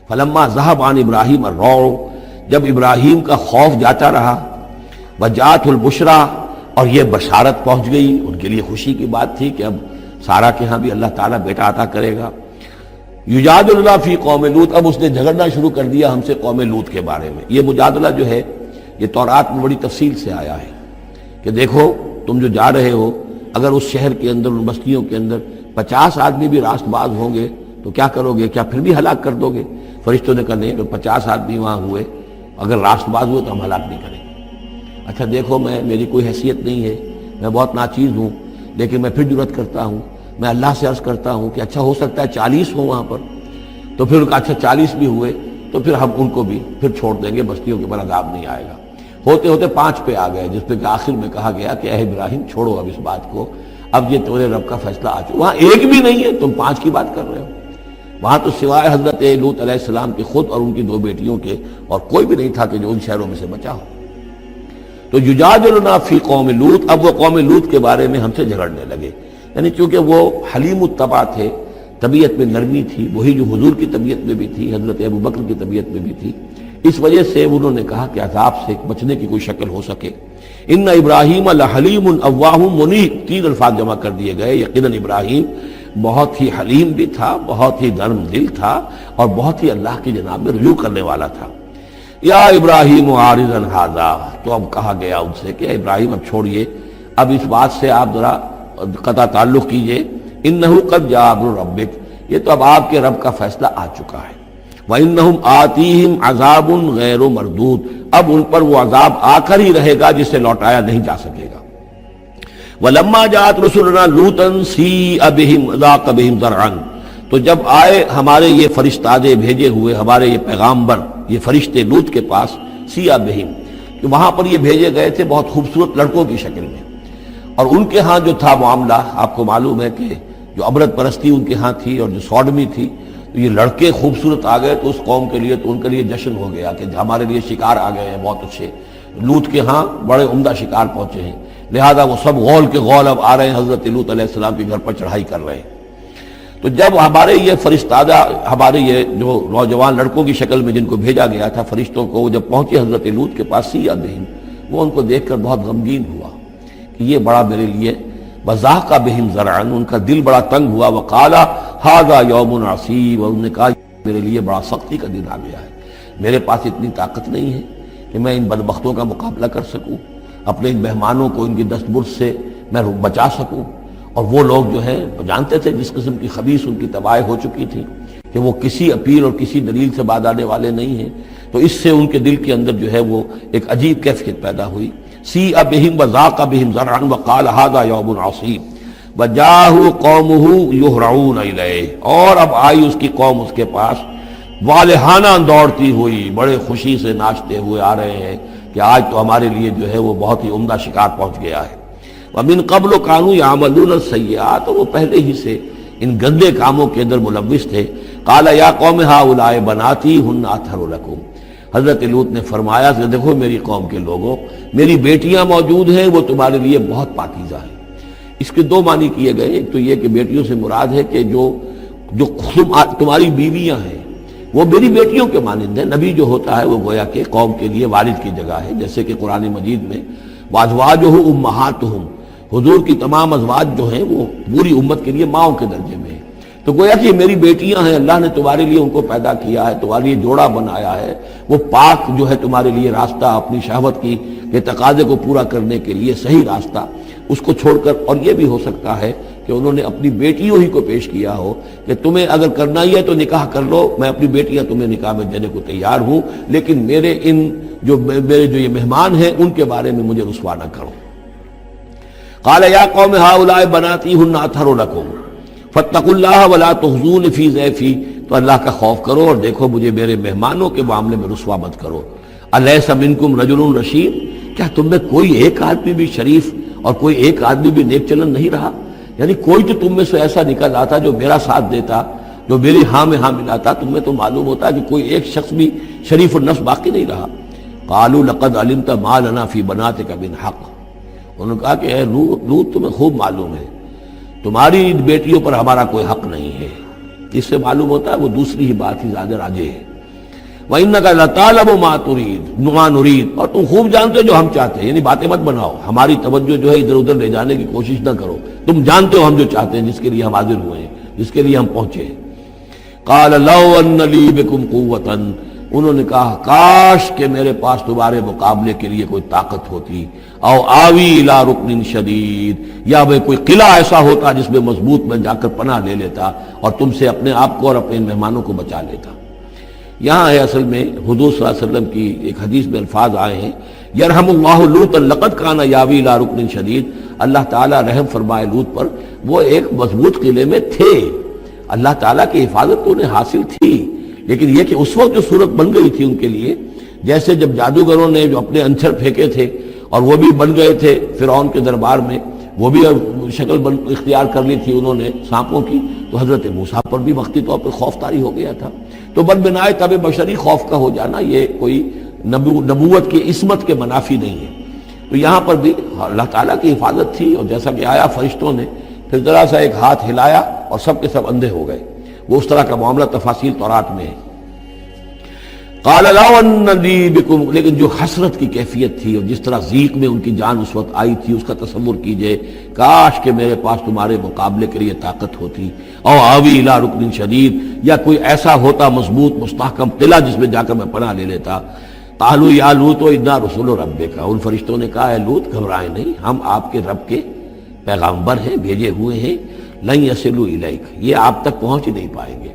فلما ذهب عن ابراہیم الروع، جب ابراہیم کا خوف جاتا رہا، وجاءت البشرا، اور یہ بشارت پہنچ گئی، ان کے لیے خوشی کی بات تھی کہ اب سارا کے ہاں بھی اللہ تعالیٰ بیٹا عطا کرے گا۔ یجادلنا فی قوم لوط، اب اس نے جھگڑنا شروع کر دیا ہم سے قوم لوط کے بارے میں۔ یہ مجادلہ جو ہے یہ تورات میں بڑی تفصیل سے آیا ہے کہ دیکھو تم جو جا رہے ہو، اگر اس شہر کے اندر، ان بستیوں کے اندر 50 آدمی بھی راست باز ہوں گے تو کیا کرو گے؟ کیا پھر بھی ہلاک کر دو گے؟ فرشتوں نے کہا نہیں، اگر 50 آدمی وہاں ہوئے، اگر راست باز ہوئے تو ہم ہلاک نہیں کریں گے۔ اچھا دیکھو، میری کوئی حیثیت نہیں ہے، میں بہت ناچیز ہوں، لیکن میں پھر جرأت کرتا ہوں، میں اللہ سے عرض کرتا ہوں کہ اچھا ہو سکتا ہے 40 ہوں وہاں پر۔ تو پھر اچھا 40 بھی ہوئے تو پھر ہم ان کو بھی پھر چھوڑ دیں گے، بستیوں کے اوپر عذاب نہیں آئے گا۔ ہوتے ہوتے 5 پہ آ گئے، جس پہ کہ آخر میں کہا گیا کہ اے ابراہیم چھوڑو اب اس بات کو، اب یہ تمہارے رب کا فیصلہ آ چکا۔ وہاں ایک بھی نہیں ہے، تم 5 کی بات کر رہے ہو۔ وہاں تو سوائے حضرت لوط علیہ السلام کے خود اور ان کی 2 بیٹیوں کے اور کوئی بھی نہیں تھا کہ جو ان شہروں میں سے بچا ہو۔ تو یجادلنا فی قوم لوط، اب وہ قوم لوط کے بارے میں ہم سے جھگڑنے لگے، یعنی چونکہ وہ حلیم الطبع تھے، طبیعت میں نرمی تھی، وہی جو حضور کی طبیعت میں بھی تھی، حضرت ابوبکر کی طبیعت میں بھی تھی، اس وجہ سے انہوں نے کہا کہ عذاب سے بچنے کی کوئی شکل ہو سکے۔ ان ابراہیم لحلیم اواہ منیب، 3 الفاظ جمع کر دیے گئے۔ یقیناً ابراہیم بہت ہی حلیم بھی تھا، بہت ہی نرم دل تھا، اور بہت ہی اللہ کی جناب میں رجوع کرنے والا تھا۔ یا ابراہیم عارضا ھذا، تو اب کہا گیا ان سے کہ ابراہیم اب چھوڑیے، اب اس بات سے آپ ذرا قطع تعلق کیجئے۔ انہ قد جاء امر ربک، یہ تو اب آپ کے رب کا فیصلہ آ چکا ہے۔ وانہم آتیہم عذاب غیر مردود، اب ان پر وہ عذاب آ کر ہی رہے گا جسے لوٹایا نہیں جا سکے گا۔ ولما جاءت رسلنا لوطا سیء بہم ضاق بہم ذرعا، تو جب آئے ہمارے یہ فرشتادے بھیجے ہوئے، ہمارے یہ پیغامبر، یہ فرشتے لوط کے پاس، سیء بہم، کہ وہاں پر یہ بھیجے گئے تھے بہت خوبصورت لڑکوں کی شکل میں، اور ان کے ہاں جو تھا معاملہ آپ کو معلوم ہے کہ جو عبرت پرستی ان کے ہاں تھی اور جو سوڈمی تھی، تو یہ لڑکے خوبصورت آ گئے تو اس قوم کے لیے، تو ان کے لیے جشن ہو گیا کہ ہمارے لیے شکار آ گئے ہیں بہت اچھے، لوط کے ہاں بڑے عمدہ شکار پہنچے ہیں، لہذا وہ سب غول کے غول اب آ رہے ہیں، حضرت لوط علیہ السلام کے گھر پر چڑھائی کر رہے ہیں۔ تو جب ہمارے یہ فرشتادہ، ہمارے یہ جو نوجوان لڑکوں کی شکل میں جن کو بھیجا گیا تھا فرشتوں کو، جب پہنچے حضرت لوط کے پاس سیء بہم، وہ ان کو دیکھ کر بہت غمگین ہوا کہ یہ بڑا میرے لیے وضاق بہم ذرعا، ان کا دل بڑا تنگ ہوا۔ وقال ھذا یوم عصیب، اور انہوں نے کہا میرے لیے بڑا سختی کا دن آ گیا ہے، میرے پاس اتنی طاقت نہیں ہے کہ میں ان بدبختوں کا مقابلہ کر سکوں، اپنے ان مہمانوں کو ان کی دست برد سے میں بچا سکوں۔ اور وہ لوگ جو ہیں جانتے تھے جس قسم کی خبیث ان کی تباہی ہو چکی تھی کہ وہ کسی اپیل اور کسی دلیل سے بعد آنے والے نہیں ہیں، تو اس سے ان کے دل کے اندر جو ہے وہ ایک عجیب کیفیت پیدا ہوئی۔ سیء بہم وضاق بہم ذرعا وقال ھذا یوم عصیب وجاءہ قومہ یہرعون الیہ، اور اب آئی اس کی قوم اس کے پاس والہانہ دوڑتی ہوئی، بڑے خوشی سے ناچتے ہوئے آ رہے ہیں کہ آج تو ہمارے لیے جو ہے وہ بہت ہی عمدہ شکار پہنچ گیا ہے۔ ومن قبل كانوا يعملون السیئات، وہ پہلے ہی سے ان گندے کاموں کے اندر ملوث تھے۔ قال یا قوم هؤلاء بناتی هن اطہر لكم، حضرت لوط نے فرمایا کہ دیکھو میری قوم کے لوگوں، میری بیٹیاں موجود ہیں، وہ تمہارے لیے بہت پاکیزہ ہیں۔ اس کے 2 معنی کیے گئے، ایک تو یہ کہ بیٹیوں سے مراد ہے کہ جو تمہاری بیویاں ہیں وہ میری بیٹیوں کے مانند ہیں۔ نبی جو ہوتا ہے وہ گویا کہ قوم کے لیے والد کی جگہ ہے، جیسے کہ قرآن مجید میں وازواجہ امہاتہم، حضور کی تمام ازواج جو ہیں وہ پوری امت کے لیے ماؤں کے درجے میں ہیں، تو گویا کہ یہ میری بیٹیاں ہیں، اللہ نے تمہارے لیے ان کو پیدا کیا ہے، تمہارے لیے جوڑا بنایا ہے، وہ پاک جو ہے تمہارے لیے راستہ، اپنی شہوت کی کے تقاضے کو پورا کرنے کے لیے صحیح راستہ اس کو چھوڑ کر، اور یہ بھی ہو سکتا ہے کہ انہوں نے اپنی بیٹیوں ہی کو پیش کیا ہو کہ تمہیں اگر کرنا ہی ہے تو نکاح کر لو، میں اپنی بیٹیاں تمہیں نکاح میں دینے کو تیار ہوں، لیکن میرے جو یہ مہمان ہیں ان کے بارے میں مجھے رسوا نہ کرو۔ قال یا قوم هؤلاء بناتی هن اطہر لكم فاتقوا اللہ ولا تخزون فی ضیفی، تو اللہ کا خوف کرو اور دیکھو مجھے میرے مہمانوں کے معاملے میں رسوا مت کرو۔ الیس منکم رجل رشید، کیا تم میں کوئی ایک آدمی بھی شریف اور کوئی ایک آدمی بھی نیک چلن نہیں رہا؟ یعنی کوئی تو تم میں سے ایسا نکل آتا جو میرا ساتھ دیتا، جو میری ہاں میں ہاں ملاتا، تم میں تو معلوم ہوتا کہ کوئی ایک شخص بھی شریف النفس باقی نہیں رہا۔ قالوا لقد علمت ما لنا فی بناتک من حق، انہوں نے کہا کہ اے لوط تمہیں خوب معلوم ہے تمہاری بیٹیوں پر ہمارا کوئی حق نہیں ہے۔ اس سے معلوم ہوتا ہے وہ دوسری ہی بات ہی زیادہ راجح ہے وَإِنَّكَ لَتَعْلَمُ مَا نُرِيدُ، اور تم خوب جانتے ہو جو ہم چاہتے ہیں، یعنی باتیں مت بناؤ، ہماری توجہ جو ہے ادھر ادھر لے جانے کی کوشش نہ کرو، تم جانتے ہو ہم جو چاہتے ہیں، جس کے لیے ہم حاضر ہوئے ہیں، جس کے لیے ہم پہنچے ہیں۔ قَالَ لَوْ أَنَّ لِي بِكُمْ قُوَّةً، انہوں نے کہا کاش کہ میرے پاس تمہارے مقابلے کے لیے کوئی طاقت ہوتی، او آوی الی رکن شدید، یا وہ کوئی قلعہ ایسا ہوتا جس میں مضبوط میں جا کر پناہ لے لیتا اور تم سے اپنے آپ کو اور اپنے مہمانوں کو بچا لیتا۔ یہاں ہے اصل میں حضور صلی اللہ علیہ وسلم کی ایک حدیث میں الفاظ آئے ہیں، یرحم اللہ لوطا لقد کان یاوی الی رکن شدید، اللہ تعالیٰ رحم فرمائے لوط پر، وہ ایک مضبوط قلعے میں تھے، اللہ تعالیٰ کی حفاظت تو انہیں حاصل تھی، لیکن یہ کہ اس وقت جو صورت بن گئی تھی ان کے لیے، جیسے جب جادوگروں نے جو اپنے انچر پھینکے تھے اور وہ بھی بن گئے تھے فرعون کے دربار میں، وہ بھی شکل اختیار کر لی تھی انہوں نے سانپوں کی، تو حضرت موسیٰ پر بھی وقتی طور پر خوف طاری ہو گیا تھا۔ تو بدبنائے طب بشری خوف کا ہو جانا یہ کوئی نبوت کی عصمت کے منافی نہیں ہے۔ تو یہاں پر بھی اللہ تعالیٰ کی حفاظت تھی، اور جیسا کہ آیا فرشتوں نے پھر ذرا سا ایک ہاتھ ہلایا اور سب کے سب اندھے ہو گئے، وہ اس طرح کا معاملہ تفاصیل تورات میں ہے۔ قال لو ان لی بکم، لیکن جو حسرت کی کیفیت تھی اور جس طرح ضیق میں ان کی جان اس وقت آئی تھی، اس کا تصور کیجئے، کاش کہ میرے پاس تمہارے مقابلے کے لیے طاقت ہوتی، او آوی الی رکن شدید، یا کوئی ایسا ہوتا مضبوط مستحکم قلعہ جس میں جا کر میں پناہ لے لیتا۔ قالوا یا لوط انا رسول ربک، ان فرشتوں نے کہا اے لوط گھبرائیں نہیں، ہم آپ کے رب کے پیغامبر ہیں، بھیجے ہوئے ہیں، لن یصلوا الیک، یہ آپ تک پہنچ ہی نہیں پائیں گے،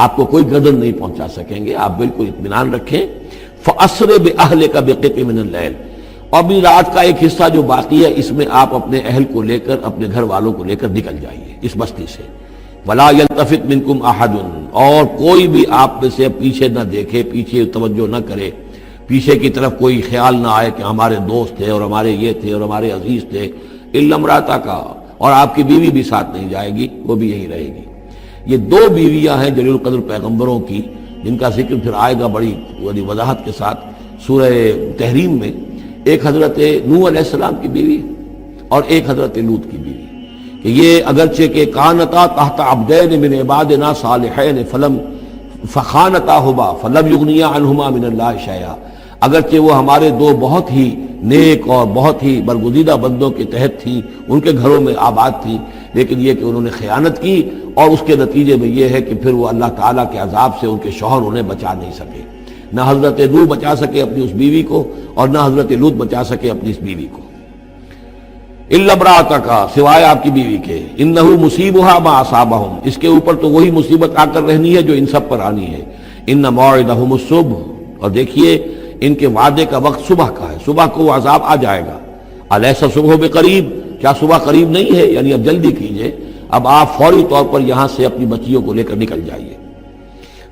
آپ کو کوئی گردن نہیں پہنچا سکیں گے، آپ بالکل اطمینان رکھیں۔ فَأَسْرِ بِأَهْلِكَ بِقِطْعٍ مِنَ اللَّيْلِ، اور بھی رات کا ایک حصہ جو باقی ہے اس میں آپ اپنے اہل کو لے کر، اپنے گھر والوں کو لے کر نکل جائیے اس بستی سے۔ وَلَا يَلْتَفِتْ مِنْكُمْ أَحَدٌ، اور کوئی بھی آپ میں سے پیچھے نہ دیکھے، پیچھے توجہ نہ کرے، پیچھے کی طرف کوئی خیال نہ آئے کہ ہمارے دوست تھے اور ہمارے یہ تھے اور ہمارے عزیز تھے، إِلَّا امْرَأَتَكَ، اور آپ کی بیوی بھی ساتھ نہیں جائے گی، وہ بھی یہیں رہے گی۔ یہ دو بیویاں ہیں جلیل القدر پیغمبروں کی، جن کا ذکر پھر آئے گا بڑی وضاحت کے ساتھ سورہ تحریم میں، ایک حضرت نوح علیہ السلام کی بیوی اور ایک حضرت لوط کی بیوی، کہ یہ اگرچہ کہ کانتا تحت عبدین من عبادنا صالحین فخانتاہما فلم یغنیا عنہما من اللہ شیئا، اگرچہ وہ ہمارے دو بہت ہی نیک اور بہت ہی برگزیدہ بندوں کے تحت تھیں، ان کے گھروں میں آباد تھی، لیکن یہ کہ انہوں نے خیانت کی، اور اس کے نتیجے میں یہ ہے کہ پھر وہ اللہ تعالیٰ کے عذاب سے ان کے شوہر انہیں بچا نہیں سکے، نہ حضرت نوح بچا سکے اپنی اس بیوی کو اور نہ حضرت لوط بچا سکے اپنی اس بیوی کو۔ الا امرأتک، سوائے آپ کی بیوی کے، انہ مصیبھا ما اصابہم، اس کے اوپر تو وہی مصیبت آ کر رہنی ہے جو ان سب پر آنی ہے۔ ان موعدہم الصبح، اور دیکھیے ان کے وعدے کا وقت صبح کا ہے، صبح کو وہ عذاب آ جائے گا۔ الیس الصبح بقریب، کیا صبح قریب نہیں ہے؟ یعنی اب جلدی کیجئے، اب آپ فوری طور پر یہاں سے اپنی بچیوں کو لے کر نکل جائیے۔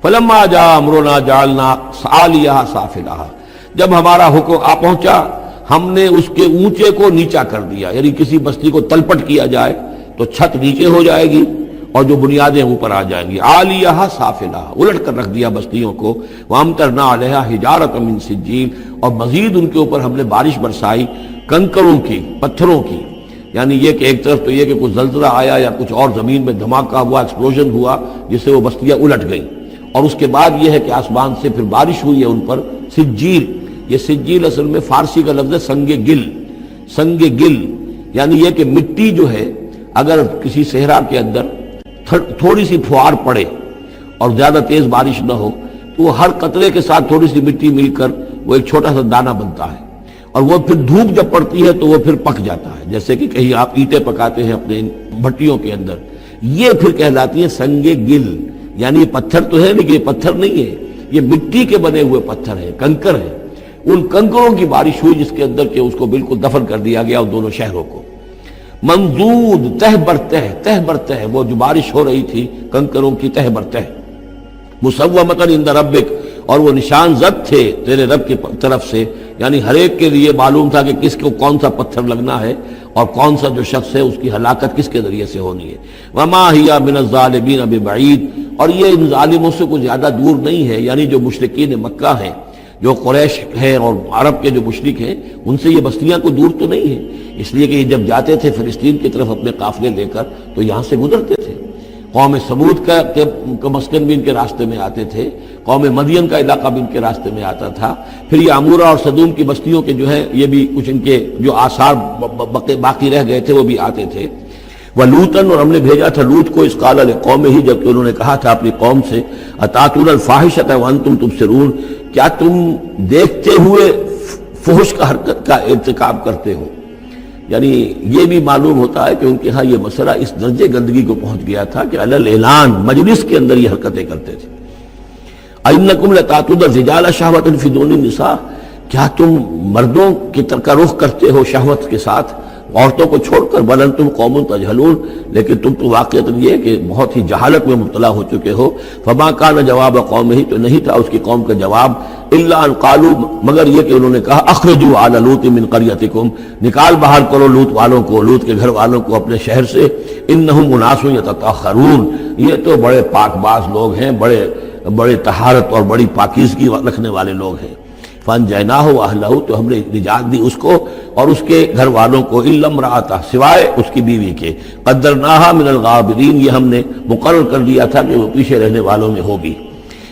فلما جاء امرنا جعلنا عالیہا سافلہا، جب ہمارا حکم آ پہنچا ہم نے اس کے اونچے کو نیچا کر دیا، یعنی کسی بستی کو تلپٹ کیا جائے تو چھت نیچے ہو جائے گی اور جو بنیادیں اوپر آ جائیں گی، عالیہا سافلہا، الٹ کر رکھ دیا بستیوں کو۔ وامطرنا علیہا حجارۃ من سجیل، اور مزید ان کے اوپر ہم نے بارش برسائی کنکروں کی، پتھروں کی، یعنی یہ کہ ایک طرف تو یہ کہ کچھ زلزلہ آیا یا کچھ اور زمین میں دھماکہ ہوا، ایکسپلوژن ہوا جس سے وہ بستیاں الٹ گئیں، اور اس کے بعد یہ ہے کہ آسمان سے پھر بارش ہوئی ہے ان پر سجیل۔ یہ سجیل اصل میں فارسی کا لفظ ہے سنگ گل، سنگ گل یعنی یہ کہ مٹی جو ہے اگر کسی صحرا کے اندر تھوڑی سی پھوار پڑے اور زیادہ تیز بارش نہ ہو تو وہ ہر قطرے کے ساتھ تھوڑی سی مٹی مل کر وہ ایک چھوٹا سا دانہ بنتا ہے، اور وہ پھر دھوپ جب پڑتی ہے تو وہ پھر پک جاتا ہے، جیسے کہ کہیں آپ اینٹیں پکاتے ہیں اپنے بھٹیوں کے اندر، یہ پھر کہلاتی ہے سنگ گل، یعنی یہ پتھر تو ہے لیکن یہ پتھر نہیں ہے، یہ مٹی کے بنے ہوئے پتھر ہیں، کنکر ہیں۔ ان کنکروں کی بارش ہوئی جس کے اندر کہ اس کو بالکل دفن کر دیا گیا ان دونوں شہروں کو۔ منضود، تہ برتہ، وہ جو بارش ہو رہی تھی کنکروں کی تہ برتہ، مسومۃ عند ربک، اور وہ نشان زد تھے تیرے رب کی طرف سے، یعنی ہر ایک کے لیے معلوم تھا کہ کس کو کون سا پتھر لگنا ہے اور کون سا جو شخص ہے اس کی ہلاکت کس کے ذریعے سے ہونی ہے۔ وما ہی من الظالمین ببعید، اور یہ ان ظالموں سے کچھ زیادہ دور نہیں ہے، یعنی جو مشرکین مکہ ہیں، جو قریش ہیں اور عرب کے جو مشرک ہیں، ان سے یہ بستیاں کو دور تو نہیں ہیں، اس لیے کہ یہ جب جاتے تھے فلسطین کی طرف اپنے قافلے لے کر تو یہاں سے گزرتے تھے، قوم سمود کا مسکن بھی ان کے راستے میں آتے تھے، قوم مدین کا علاقہ بھی ان کے راستے میں آتا تھا، پھر یہ عمورہ اور صدوم کی بستیوں کے جو ہے یہ بھی کچھ ان کے جو آثار باقی رہ گئے تھے وہ بھی آتے تھے۔ وَلُوطًا، اور ہم نے بھیجا تھا لوط کو، اذ قال لقومہ، جبکہ انہوں نے کہا تھا اپنی قوم سے، اتاتون الفاحشۃ وانتم تبصرون، کیا تم دیکھتے ہوئے فحش کا حرکت کا ارتکاب کرتے ہو؟ یعنی یہ بھی معلوم ہوتا ہے کہ ان کے ہاں یہ مسئلہ اس درجے گندگی کو پہنچ گیا تھا کہ علی الاعلان مجلس کے اندر یہ حرکتیں کرتے تھے۔ اَإِنَّكُمْ لَتَأْتُونَ الرِّجَالَ شَهْوَةً فِي دُونِ النِّسَاءِ، کیا تم مردوں کی طرف کا رخ کرتے ہو شہوت کے ساتھ عورتوں کو چھوڑ کر؟ بل انتم قوم تجہلون، لیکن تم تو واقعات یہ کہ بہت ہی جہالت میں مبتلا ہو چکے ہو۔ فما کان جواب قومہ، تو نہیں تھا اس کی قوم کا جواب، الا ان قالوا، مگر یہ کہ انہوں نے کہا، اخرجوا آل لوط من قریتکم، نکال باہر کرو لوط والوں کو، لوط کے گھر والوں کو اپنے شہر سے، انہم اناس یتطہرون، یہ تو بڑے پاک باز لوگ ہیں، بڑے طہارت اور بڑی پاکیزگی رکھنے والے لوگ ہیں۔ فانجیناہ واہلہ، تو ہم نے نجات دی اس کو اور اس کے گھر والوں کو، الا امرأتہ، سوائے اس کی بیوی کے، قدرناہا من الغابرین، یہ ہم نے مقرر کر دیا تھا کہ وہ پیچھے رہنے والوں میں ہوگی۔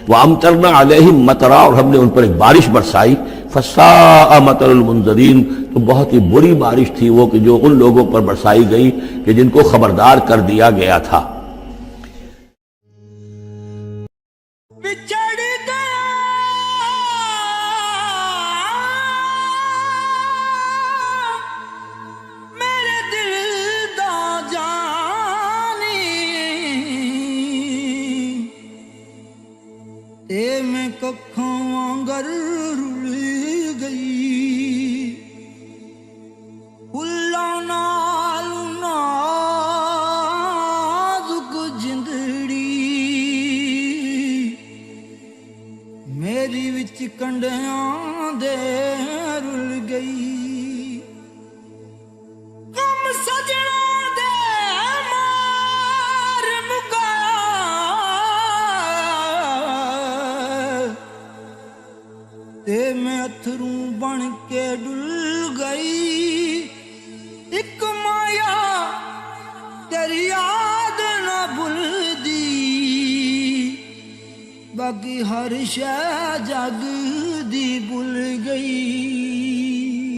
وَأَمْطَرْنَا عَلَيْهِمْ مَطَرًا، اور ہم نے ان پر ایک بارش برسائی، فَسَاءَ مَطَرُ الْمُنذَرِينَ، تو بہت ہی بری بارش تھی وہ کہ جو ان لوگوں پر برسائی گئی کہ جن کو خبردار کر دیا گیا تھا۔ میں ککھوں وانگر رل گئی، پھلاں نال نازک جندڑی، میری وچ کنڈیاں دے رل گئی، کم سجنا دے مار مکا، تے میں اتھروں بن کے ڈل گئی، ایک مایا تیری یاد نہ بھلدی، باقی ہر شے جگ دی بھل گئی۔